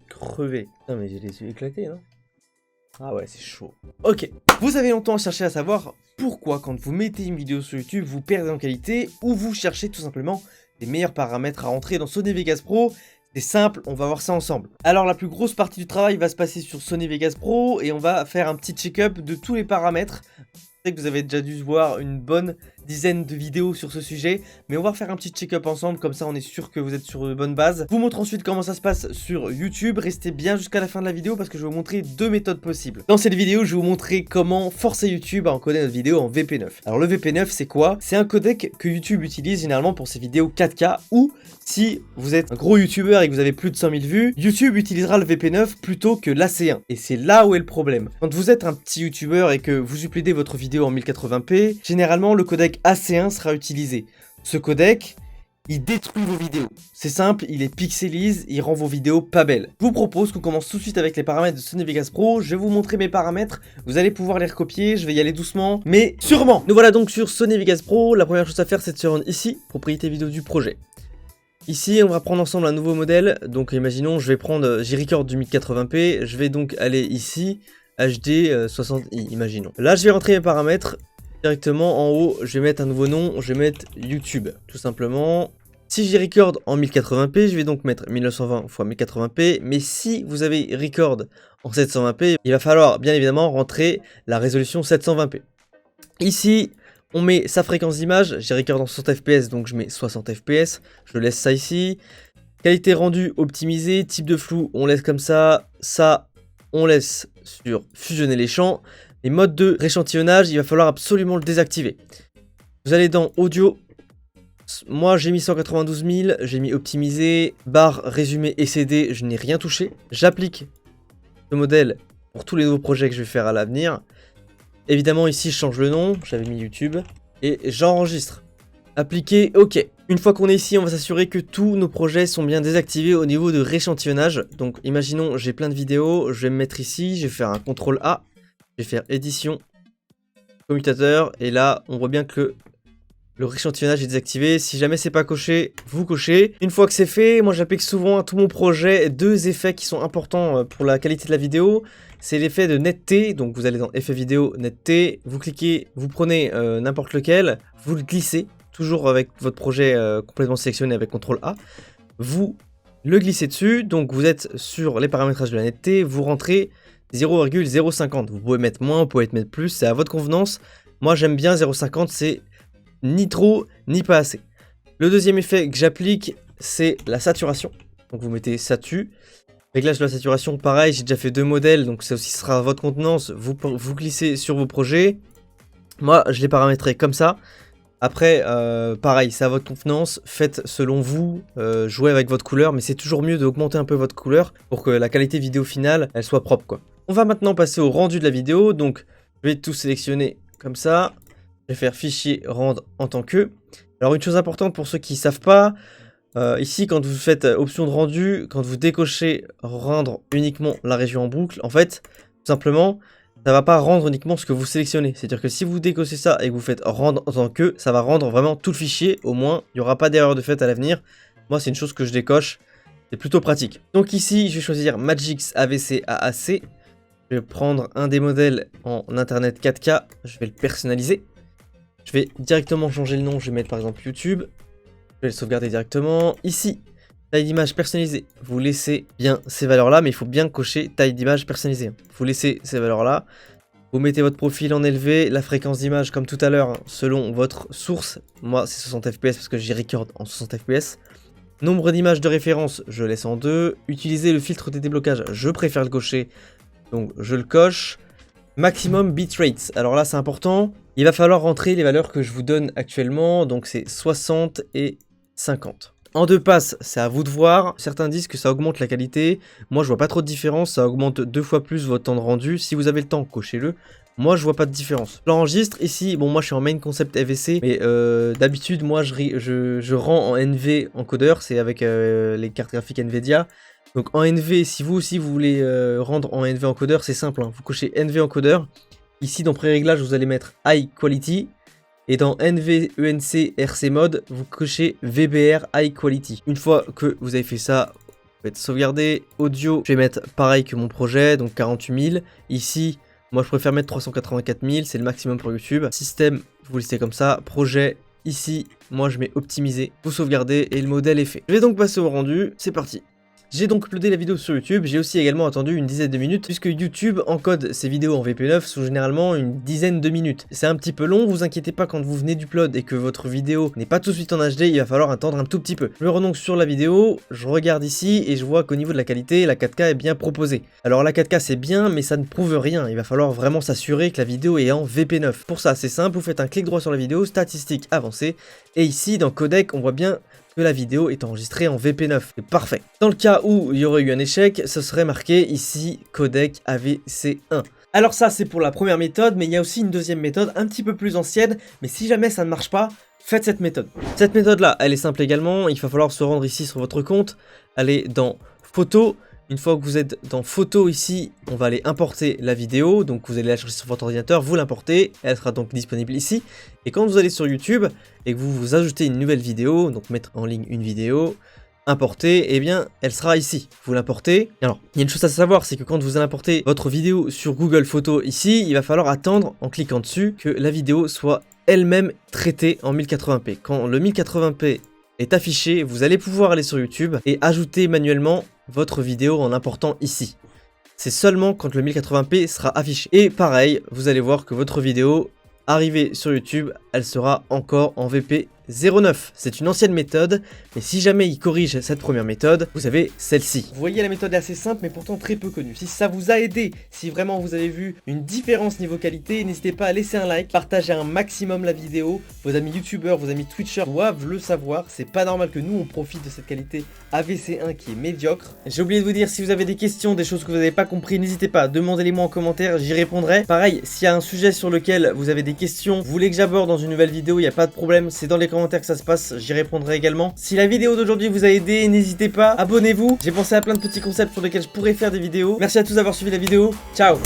crevé. Non mais j'ai les yeux éclatés, hein. Ah ouais, c'est chaud. Ok, vous avez longtemps cherché à savoir pourquoi quand vous mettez une vidéo sur YouTube, vous perdez en qualité ou vous cherchez tout simplement les meilleurs paramètres à rentrer dans Sony Vegas Pro. C'est simple, on va voir ça ensemble. Alors la plus grosse partie du travail va se passer sur Sony Vegas Pro et on va faire un petit check-up de tous les paramètres. Je sais que vous avez déjà dû voir une bonne dizaine de vidéos sur ce sujet, mais on va faire un petit check-up ensemble, comme ça on est sûr que vous êtes sur de bonnes bases. Je vous montre ensuite comment ça se passe sur YouTube, restez bien jusqu'à la fin de la vidéo parce que je vais vous montrer deux méthodes possibles. Dans cette vidéo, je vais vous montrer comment forcer YouTube à encoder notre vidéo en VP9. Alors le VP9 c'est quoi? C'est un codec que YouTube utilise généralement pour ses vidéos 4K ou si vous êtes un gros youtubeur et que vous avez plus de 100 000 vues, YouTube utilisera le VP9 plutôt que l'AC1. Et c'est là où est le problème. Quand vous êtes un petit youtubeur et que vous uploadez votre vidéo en 1080p, généralement le codec AC1 sera utilisé. Ce codec, il détruit vos vidéos. C'est simple, il les pixelise, il rend vos vidéos pas belles. Je vous propose qu'on commence tout de suite avec les paramètres de Sony Vegas Pro. Je vais vous montrer mes paramètres, vous allez pouvoir les recopier, je vais y aller doucement, mais sûrement. Nous voilà donc sur Sony Vegas Pro. La première chose à faire, c'est de se rendre ici, propriété vidéo du projet. Ici, on va prendre ensemble un nouveau modèle. Donc, imaginons, je vais prendre, j'y record du 1080p. Je vais donc aller ici, HD 60i, imaginons. Là, je vais rentrer mes paramètres directement en haut. Je vais mettre un nouveau nom, je vais mettre YouTube, tout simplement. Si j'y record en 1080p, je vais donc mettre 1920 x 1080p. Mais si vous avez record en 720p, il va falloir bien évidemment rentrer la résolution 720p. Ici, on met sa fréquence d'image, j'ai record en 60 fps donc je mets 60 fps, je laisse ça ici. Qualité rendue optimisée, type de flou on laisse comme ça, ça on laisse sur fusionner les champs. Les modes de réchantillonnage, il va falloir absolument le désactiver. Vous allez dans audio, moi j'ai mis 192 000, j'ai mis optimisé, barre résumé et CD, je n'ai rien touché. J'applique ce modèle pour tous les nouveaux projets que je vais faire à l'avenir. Évidemment ici je change le nom, j'avais mis YouTube, et j'enregistre. Appliquer, ok. Une fois qu'on est ici, on va s'assurer que tous nos projets sont bien désactivés au niveau de réchantillonnage. Donc imaginons j'ai plein de vidéos, je vais me mettre ici, je vais faire un CTRL A, je vais faire édition, commutateur, et là on voit bien que le réchantillonnage est désactivé. Si jamais c'est pas coché, vous cochez. Une fois que c'est fait, moi j'applique souvent à tout mon projet deux effets qui sont importants pour la qualité de la vidéo. C'est l'effet de netteté, donc vous allez dans effet vidéo, netteté, vous cliquez, vous prenez n'importe lequel, vous le glissez, toujours avec votre projet complètement sélectionné avec CTRL A, vous le glissez dessus, donc vous êtes sur les paramétrages de la netteté, vous rentrez 0,050, vous pouvez mettre moins, vous pouvez mettre plus, c'est à votre convenance. Moi j'aime bien 0,50, c'est ni trop, ni pas assez. Le deuxième effet que j'applique, c'est la saturation, donc vous mettez satu. Réglage de la saturation, pareil, j'ai déjà fait deux modèles, donc ça aussi sera à votre contenance. Vous glissez sur vos projets. Moi, je les paramétrerai comme ça. Après, pareil, c'est à votre contenance. Faites selon vous, jouez avec votre couleur, mais c'est toujours mieux d'augmenter un peu votre couleur pour que la qualité vidéo finale, elle soit propre, quoi. On va maintenant passer au rendu de la vidéo, donc je vais tout sélectionner comme ça. Je vais faire fichier rendre en tant que. Alors une chose importante pour ceux qui ne savent pas, ici, quand vous faites option de rendu, quand vous décochez rendre uniquement la région en boucle, en fait, tout simplement, ça va pas rendre uniquement ce que vous sélectionnez. C'est-à-dire que si vous décochez ça et que vous faites rendre en tant que, ça va rendre vraiment tout le fichier. Au moins, il n'y aura pas d'erreur de fait à l'avenir. Moi, c'est une chose que je décoche. C'est plutôt pratique. Donc ici, je vais choisir Magix AVC AAC. Je vais prendre un des modèles en Internet 4K. Je vais le personnaliser. Je vais directement changer le nom. Je vais mettre par exemple YouTube. Je vais le sauvegarder directement. Ici, taille d'image personnalisée. Vous laissez bien ces valeurs-là, mais il faut bien cocher taille d'image personnalisée. Vous laissez ces valeurs-là. Vous mettez votre profil en élevé, la fréquence d'image comme tout à l'heure, selon votre source. Moi, c'est 60 fps parce que j'y record en 60 fps. Nombre d'images de référence, je laisse en 2. Utiliser le filtre des déblocages, je préfère le cocher, donc je le coche. Maximum bitrate, alors là c'est important. Il va falloir rentrer les valeurs que je vous donne actuellement, donc c'est 60 et 50. En deux passes, c'est à vous de voir. Certains disent que ça augmente la qualité. Moi, je vois pas trop de différence. Ça augmente 2 fois plus votre temps de rendu. Si vous avez le temps, cochez-le. Moi, je vois pas de différence. J'enregistre ici. Bon, moi, je suis en main concept FVC. Mais d'habitude, moi, je rends en NV encodeur. C'est avec les cartes graphiques NVIDIA. Donc, en NV, si vous aussi, vous voulez rendre en NV encodeur, c'est simple, hein. Vous cochez NV encodeur. Ici, dans pré-réglage, vous allez mettre High Quality. Et dans NVENC RC Mode, vous cochez VBR High Quality. Une fois que vous avez fait ça, faites sauvegarder. Audio, je vais mettre pareil que mon projet, donc 48 000. Ici, moi je préfère mettre 384 000, c'est le maximum pour YouTube. Système, vous listez comme ça. Projet, ici, moi je mets optimiser. Vous sauvegardez et le modèle est fait. Je vais donc passer au rendu, c'est parti. J'ai donc uploadé la vidéo sur YouTube, j'ai aussi également attendu une dizaine de minutes puisque YouTube encode ces vidéos en VP9 sous généralement une dizaine de minutes. C'est un petit peu long, vous inquiétez pas quand vous venez d'upload et que votre vidéo n'est pas tout de suite en HD, il va falloir attendre un tout petit peu. Je me rends donc sur la vidéo, je regarde ici et je vois qu'au niveau de la qualité, la 4K est bien proposée. Alors la 4K c'est bien mais ça ne prouve rien, il va falloir vraiment s'assurer que la vidéo est en VP9. Pour ça c'est simple, vous faites un clic droit sur la vidéo, statistiques avancées et ici dans codec on voit bien que la vidéo est enregistrée en VP9. C'est parfait. Dans le cas où il y aurait eu un échec, ce serait marqué ici codec AVC1. Alors ça c'est pour la première méthode, mais il y a aussi une deuxième méthode un petit peu plus ancienne, mais si jamais ça ne marche pas, faites cette méthode. Cette méthode là, elle est simple également, il va falloir se rendre ici sur votre compte, aller dans photo. Une fois que vous êtes dans photo ici, on va aller importer la vidéo, donc vous allez la chercher sur votre ordinateur, vous l'importez, elle sera donc disponible ici. Et quand vous allez sur YouTube et que vous ajoutez une nouvelle vidéo, donc mettre en ligne une vidéo, importer, eh bien elle sera ici, vous l'importez. Alors, il y a une chose à savoir, c'est que quand vous allez importer votre vidéo sur Google Photos ici, il va falloir attendre en cliquant dessus que la vidéo soit elle-même traitée en 1080p. Quand le 1080p est affiché, vous allez pouvoir aller sur YouTube et ajouter manuellement votre vidéo en important ici. C'est seulement quand le 1080p sera affiché. Et pareil, vous allez voir que votre vidéo arrivée sur YouTube, elle sera encore en VP09. C'est une ancienne méthode, mais si jamais il corrige cette première méthode, vous avez celle-ci. Vous voyez, la méthode est assez simple, mais pourtant très peu connue. Si ça vous a aidé, si vraiment vous avez vu une différence niveau qualité, n'hésitez pas à laisser un like, partager un maximum la vidéo. Vos amis youtubeurs, vos amis twitchers doivent le savoir. C'est pas normal que nous on profite de cette qualité AVC1 qui est médiocre. J'ai oublié de vous dire, si vous avez des questions, des choses que vous n'avez pas compris, n'hésitez pas, demandez-les moi en commentaire, j'y répondrai. Pareil, s'il y a un sujet sur lequel vous avez des questions, vous voulez que j'aborde dans une nouvelle vidéo, il n'y a pas de problème, c'est dans les commentaires que ça se passe, j'y répondrai également. Si la vidéo d'aujourd'hui vous a aidé, n'hésitez pas, abonnez-vous. J'ai pensé à plein de petits concepts sur lesquels je pourrais faire des vidéos. Merci à tous d'avoir suivi la vidéo, ciao.